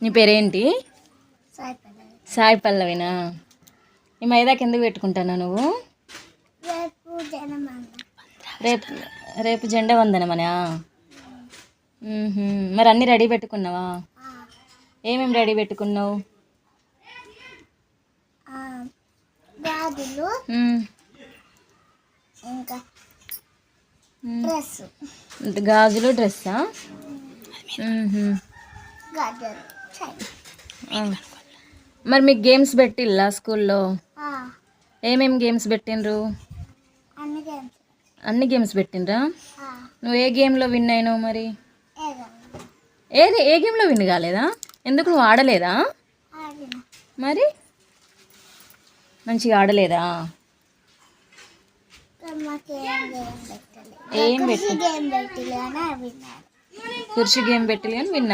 నీ పేరేంటి? సాయి పల్లవినా? ఈ మైదాకి ఎందుకు పెట్టుకుంటున్నావు నువ్వు? రేపు రేపు జెండా వందనమనా? మరి అన్నీ రెడీ పెట్టుకున్నావా? ఏమేమి రెడీ పెట్టుకున్నావు? గాజులు, డ్రెస్సా? మరి మీకు గేమ్స్ పెట్టిల్లా స్కూల్లో? ఏమేమి గేమ్స్ పెట్టిండ్రు? అన్ని గేమ్స్ పెట్టిండ్రా? నువ్వు ఏ గేమ్లో విన్ అయినావు మరి? ఏ గేమ్లో విన్ కాలేదా? ఎందుకు నువ్వు ఆడలేదా? మరి మంచిగా ఆడలేదా? ఏం పెట్టి కుర్చీ గేమ్ పెట్టిల్లు కానీ విన్నా.